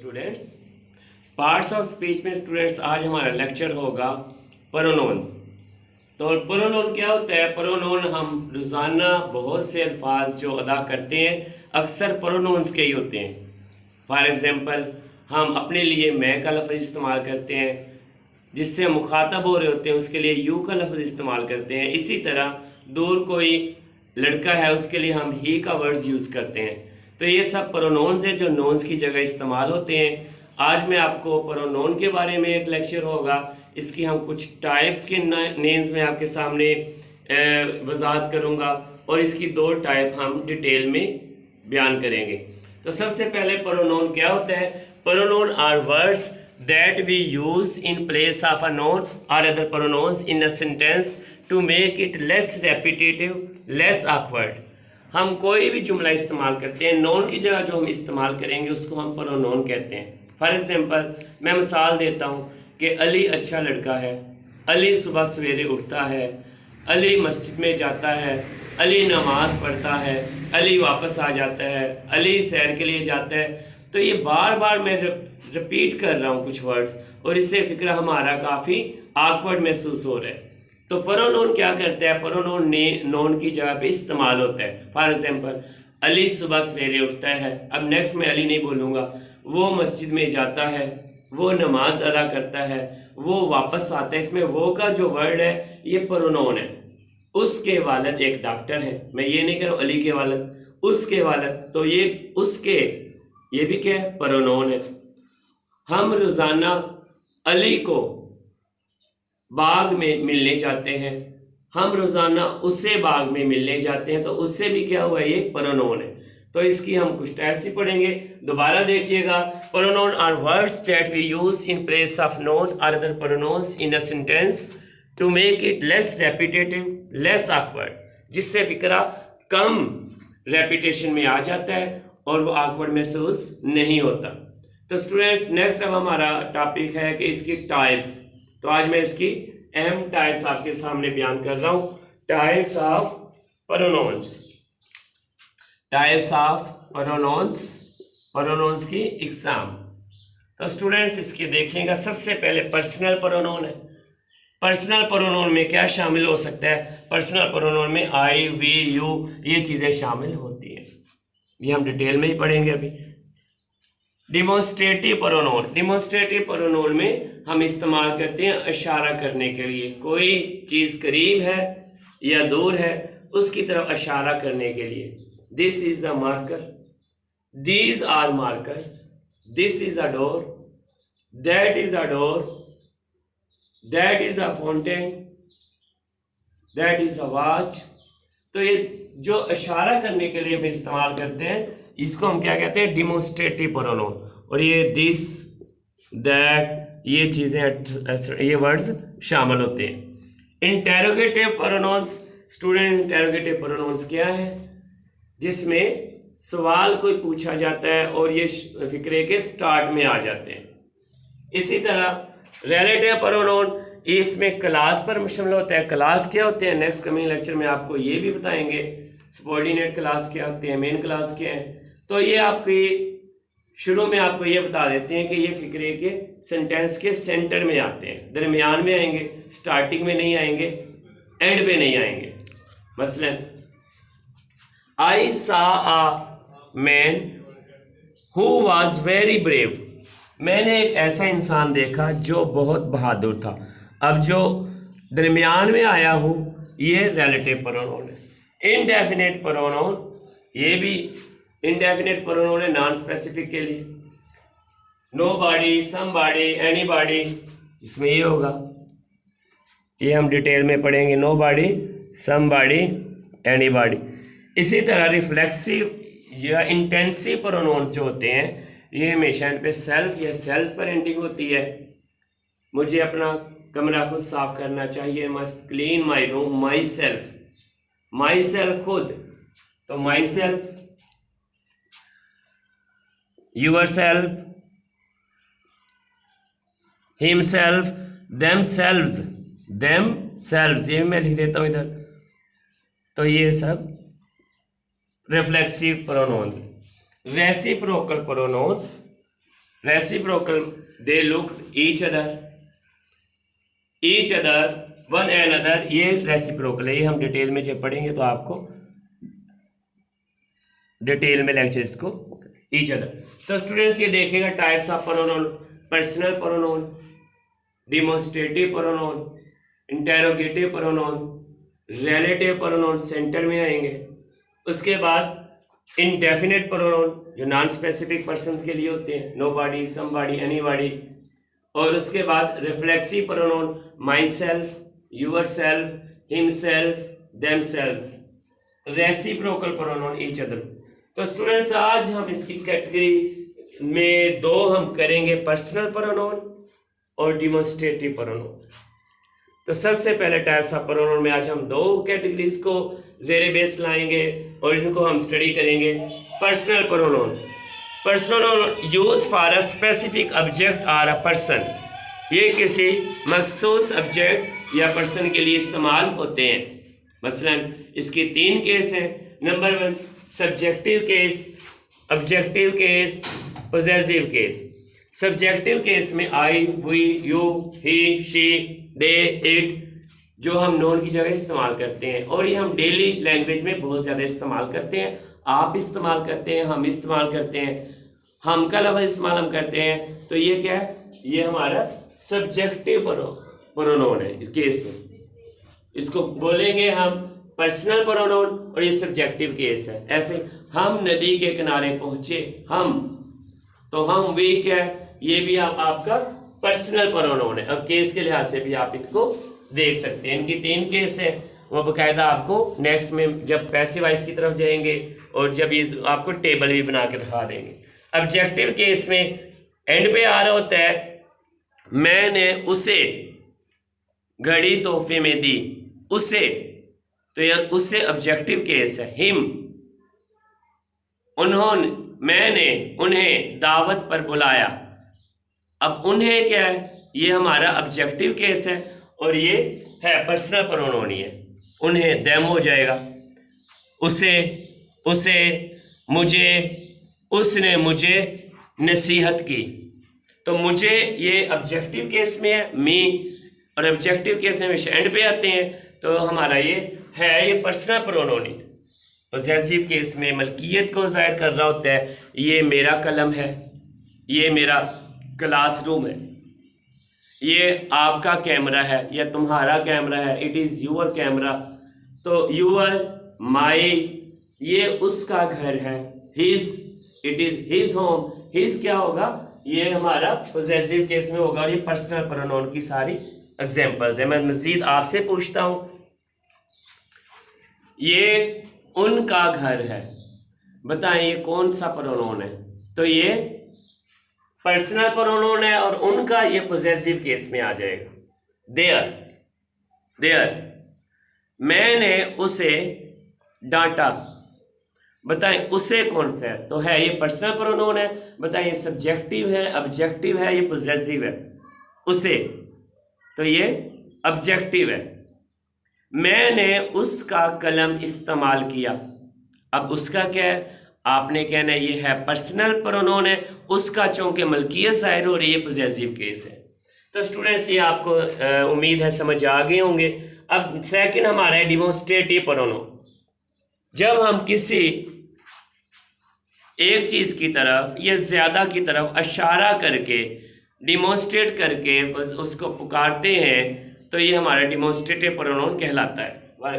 Students, parts of speech में students आज हमारा लेक्चर होगा प्रोनाउंस। तो प्रोनाउन क्या होता है? प्रोनाउन हम रोज़ाना बहुत से अल्फाज जो अदा करते हैं अक्सर प्रोनाउंस के ही होते हैं। फॉर एग्जांपल, हम अपने लिए मैं का लफ्ज़ इस्तेमाल करते हैं, जिससे हम मुखातब हो रहे होते हैं उसके लिए यू का लफ्ज़ इस्तेमाल करते हैं। इसी तरह दूर कोई लड़का है उसके लिए हम ही का वर्ड्स यूज़ करते हैं। तो ये सब प्रोनाउंस हैं जो नोन्स की जगह इस्तेमाल होते हैं। आज मैं आपको प्रोनाउन के बारे में एक लेक्चर होगा, इसकी हम कुछ टाइप्स के नेम्स में आपके सामने वजाहत करूँगा और इसकी दो टाइप हम डिटेल में बयान करेंगे। तो सबसे पहले प्रोनाउन क्या होता है? Pronoun are words that we use in place of a noun और other pronouns in a sentence to make it less repetitive, less awkward. हम कोई भी जुमला इस्तेमाल करते हैं, नोन की जगह जो हम इस्तेमाल करेंगे उसको हम प्रोनाउन कहते हैं। फॉर एग्जांपल, मैं मिसाल देता हूँ कि अली अच्छा लड़का है, अली सुबह सवेरे उठता है, अली मस्जिद में जाता है, अली नमाज पढ़ता है, अली वापस आ जाता है, अली सैर के लिए जाता है। तो ये बार बार मैं रिपीट कर रहा हूँ कुछ वर्ड्स और इससे फिक्र हमारा काफ़ी ऑकवर्ड महसूस हो रहा है। तो प्रोनाउन क्या करता है? प्रोनाउन ने नोन की जगह पे इस्तेमाल होता है। फॉर एग्जांपल, अली सुबह सवेरे उठता है। अब नेक्स्ट मैं अली नहीं बोलूँगा, वो मस्जिद में जाता है, वो नमाज अदा करता है, वो वापस आता है। इसमें वो का जो वर्ड है ये प्रोनाउन है। उसके वालिद एक डॉक्टर है, मैं ये नहीं कह रहा हूँ अली के वालिद, उसके वालिद, तो ये उसके, ये भी क्या है? प्रोनाउन है। हम रोज़ाना अली को बाग में मिलने जाते हैं, हम रोज़ाना उससे बाग में मिलने जाते हैं, तो उससे भी क्या हुआ? ये प्रोनाउन है। तो इसकी हम कुछ टाइप्स ही पढ़ेंगे। दोबारा देखिएगा, pronoun are words that we use in place of noun और other pronouns in a sentence to make it less repetitive, less awkward, जिससे फिक्रा कम रेपिटेशन में आ जाता है और वो ऑकवर्ड महसूस नहीं होता। तो स्टूडेंट्स, नेक्स्ट अब हमारा टॉपिक है कि इसकी टाइप्स। तो आज मैं इसकी अहम टाइप्स आपके सामने बयान कर रहा हूँ। Types of pronouns, types of pronouns, pronouns की एग्जाम। तो स्टूडेंट्स इसकी देखिएगा, सबसे पहले पर्सनल प्रोनाउन है। पर्सनल प्रोनाउन में क्या शामिल हो सकता है? पर्सनल प्रोनाउन में आई, वी, यू, ये चीज़ें शामिल होती हैं। ये हम डिटेल में ही पढ़ेंगे अभी। डिमोन्स्ट्रेटिव प्रोनाउन, डिमोन्स्ट्रेटिव प्रोनाउन में हम इस्तेमाल करते हैं इशारा करने के लिए। कोई चीज़ करीब है या दूर है उसकी तरफ इशारा करने के लिए। This is a marker, these are markers, this is a door, that is a door, that is a fountain, that is a watch. तो ये जो इशारा करने के लिए हम इस्तेमाल करते हैं इसको हम क्या कहते हैं? Demonstrative pronoun. और ये दिस, दैट, ये चीज़ें, ये वर्ड्स शामिल होते हैं। Interrogative pronounce, student, interrogative pronounce क्या है? जिसमें सवाल कोई पूछा जाता है और ये फिक्रे के स्टार्ट में आ जाते हैं। इसी तरह रिलेटिव प्रोनाउन, इसमें क्लास पर मुश्तमिल होता है। क्लास क्या होते हैं? नेक्स्ट कमिंग लेक्चर में आपको ये भी बताएंगे। सबऑर्डिनेट क्लास क्या होते हैं, मेन क्लास क्या है। तो ये आपकी शुरू में आपको ये बता देते हैं कि ये फिक्रे के सेंटेंस के सेंटर में आते हैं, दरमियान में आएंगे, स्टार्टिंग में नहीं आएंगे, एंड पे नहीं आएंगे। मसलन, आई सा a man who was very brave, मैंने एक ऐसा इंसान देखा जो बहुत बहादुर था। अब जो दरमियान में आया हूँ ये रिलेटिव प्रोनाउन है। इनडेफिनेट प्रोनाउन, ये भी इनडेफिनेट प्रोनाउन है नॉन स्पेसिफिक के लिए। नोबॉडी, समबॉडी, एनीबॉडी, इसमें ये होगा, ये हम डिटेल में पढ़ेंगे। Nobody, somebody, anybody. इसी तरह रिफ्लेक्सिव या इंटेंसिव प्रोनाउन जो होते हैं ये हमेशा इन पे सेल्फ या सेल्स पर एंडिंग होती है। मुझे अपना कमरा खुद साफ करना चाहिए, must clean my room, myself, myself खुद, तो myself, yourself, himself, themselves, themselves, ये मैं लिख देता हूँ इधर। तो ये सब reflexive pronouns. Reciprocal pronoun, reciprocal, they look each other one and other, ये रेसिप्रोकल है। ये हम डिटेल में जब पढ़ेंगे तो आपको डिटेल में लेक्चर इसको ईच अदर। तो स्टूडेंट्स ये देखेगा types of pronoun, personal pronoun, demonstrative pronoun, interrogative pronoun, relative pronoun centre में आएंगे। उसके बाद इनडेफिनेट प्रोनाउन जो नॉन स्पेसिफिक पर्सन्स के लिए होते हैं, नोबॉडी, समबॉडी, एनीबॉडी। और उसके बाद reflexive pronoun, myself, yourself, himself, themselves. Reciprocal pronoun, each other. तो स्टूडेंट्स आज हम इसकी कैटेगरी में दो हम करेंगे, पर्सनल प्रोनाउन और डिमोन्स्ट्रेटिव प्रोनाउन। तो सबसे पहले टाइप्स ऑफ प्रोनाउन में आज हम दो कैटेगरीज को जेरे बेस लाएंगे और इनको हम स्टडी करेंगे। Personal pronoun, personal use for a specific object और अ पर्सन, ये किसी मखसूस ऑब्जेक्ट या पर्सन के लिए इस्तेमाल होते हैं। मसलन इसके तीन केस हैं। Number 1 subjective case, objective case, possessive case. Subjective case में I, we, you, he, she, they, it जो हम नोन की जगह इस्तेमाल करते हैं और ये हम डेली लैंग्वेज में बहुत ज़्यादा इस्तेमाल करते हैं। आप इस्तेमाल करते हैं, हम इस्तेमाल करते हैं, हम का लफ्ज़ इस्तेमाल हम करते हैं। तो ये क्या है? ये हमारा सब्जेक्टिव प्रोनाउन है। इस केस में इसको बोलेंगे हम पर्सनल प्रोनाउन और ये सब्जेक्टिव केस है। ऐसे हम नदी के किनारे पहुंचे, हम, तो हम वी क्या है? ये भी आपका पर्सनल प्रोनाउन है और केस के लिहाज से भी आप इनको देख सकते हैं। इनकी तीन केस है, वो बाकायदा आपको नेक्स्ट में जब पैसिव वॉइस की तरफ जाएंगे और जब ये आपको टेबल भी बना के दिखा देंगे। ऑब्जेक्टिव केस में एंड पे आ रहा होता है मैंने उसे घड़ी तोहफे में दी, उसे, तो यह उससे ऑब्जेक्टिव केस है। हिम, उन्होंने, मैंने उन्हें दावत पर बुलाया। अब उन्हें क्या है? ये हमारा ऑब्जेक्टिव केस है और ये है पर्सनल प्रोनाउन। ये उन्हें देम हो जाएगा। उसे, उसे, मुझे, उसने मुझे नसीहत की। तो मुझे ये ऑब्जेक्टिव केस में है, मी, और ऑब्जेक्टिव केस में हमेशा एंड पे आते हैं तो हमारा ये है, ये पर्सनल प्रोनाउन है। पोजेसिव केस में मलकियत को जाहिर कर रहा होता है, ये मेरा कलम है, ये मेरा क्लासरूम है, ये आपका कैमरा है या तुम्हारा कैमरा है, इट इज़ यूअर कैमरा। तो यूअर, माई, ये उसका घर है, his, it is his home. His क्या होगा? ये हमारा पोजेसिव केस में होगा और ये पर्सनल प्रोनाउन की सारी एग्जांपल्स है। मैं मज़ीद आपसे पूछता हूँ, ये उनका घर है, बताएं ये कौन सा प्रोनाउन है? तो ये पर्सनल प्रोनाउन है और उनका ये पोजेसिव केस में आ जाएगा। देयर, देयर, मैंने उसे डांटा, बताएं उसे कौन सा है? तो है ये पर्सनल प्रोनाउन है। बताएं ये सब्जेक्टिव है, ऑब्जेक्टिव है, ये पोजेसिव है। उसे, तो ये ऑब्जेक्टिव है। मैंने उसका कलम इस्तेमाल किया। अब उसका क्या है? आपने कहना है ये है पर्सनल प्रोनाउन है, उसका चूंकि मलकियत जाहिर हो रही है, पोजेसिव केस है। तो स्टूडेंट्स ये आपको उम्मीद है समझ आ गए होंगे। अब सेकंड हमारा है डिमोन्स्ट्रेटिव प्रोनाउन। जब हम किसी एक चीज़ की तरफ या ज़्यादा की तरफ इशारा करके, डिमोन्स्ट्रेट करके उसको पुकारते हैं तो ये हमारा डिमोन्स्ट्रेटिव प्रोनाउन कहलाता है।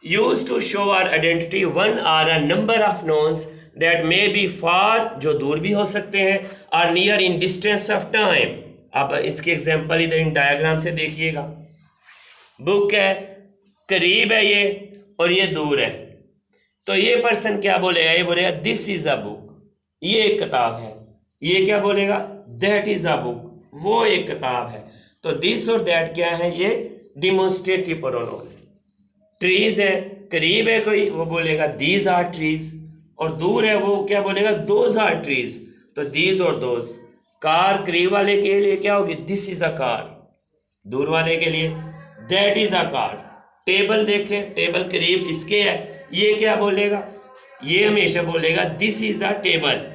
Use to show our identity one or a number of nouns that may be far, जो दूर भी हो सकते हैं, और near in distance of time. आप इसके एग्जांपल इधर इन डायग्राम से देखिएगा। बुक है, करीब है ये और ये दूर है। तो ये पर्सन क्या बोलेगा? ये बोलेगा दिस इज अ बुक, ये एक किताब है। ये क्या बोलेगा? दैट इज अ बुक, वो एक किताब है। तो दिस और दैट क्या है? ये डिमोन्स्ट्रेटिव प्रोनाउन है। ट्रीज है, करीब है कोई, वो बोलेगा दीज आर ट्रीज, और दूर है वो क्या बोलेगा? Those are trees. तो दीज और दोज। कार करीब वाले के लिए क्या होगी? दिस इज अ कार, दूर वाले के लिए that is a car. Table देखें, टेबल करीब इसके है, ये क्या बोलेगा? ये हमेशा बोलेगा दिस इज अ टेबल।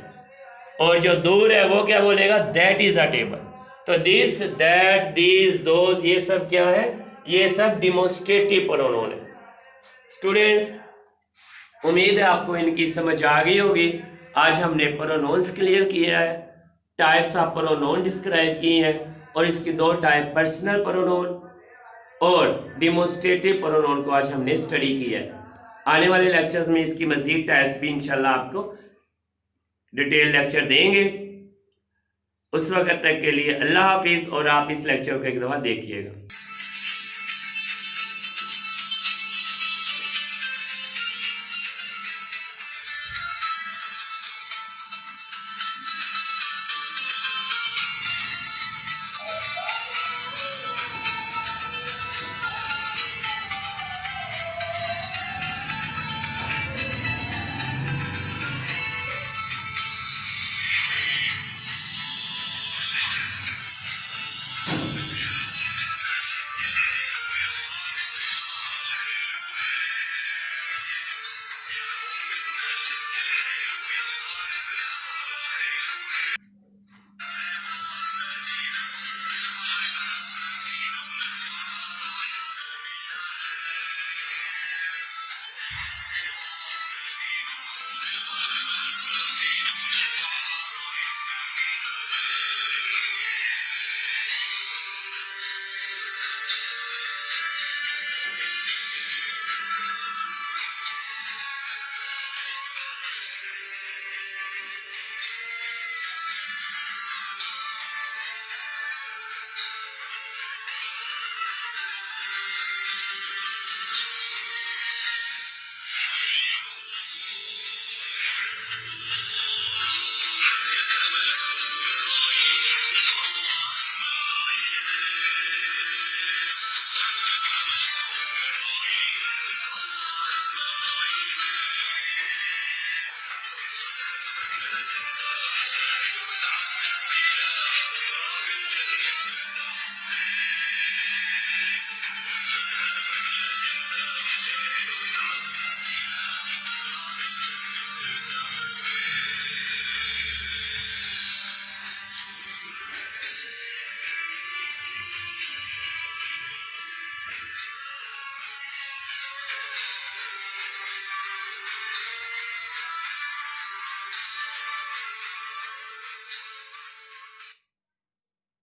और जो दूर है वो क्या बोलेगा, दैट इज अ टेबल। तो दिस, दैट, दिस, दोज, ये सब क्या है, ये सब डिमोस्ट्रेटिव प्रोनाउन है। स्टूडेंट्स, उम्मीद है आपको इनकी समझ आ गई होगी। आज हमने प्रोनाउंस क्लियर किया है, टाइप्स ऑफ प्रोनाउन डिस्क्राइब किए हैं, और इसकी दो टाइप, पर्सनल प्रोनाउन और डिमोस्ट्रेटिव प्रोनाउन को आज हमने स्टडी किया है। आने वाले लेक्चर्स में इसकी मजीद टाइप्स भी इंशाल्लाह आपको डिटेल लेक्चर देंगे। उस वक्त तक के लिए अल्लाह हाफिज़, और आप इस लेक्चर को एक दफ़ा देखिएगा।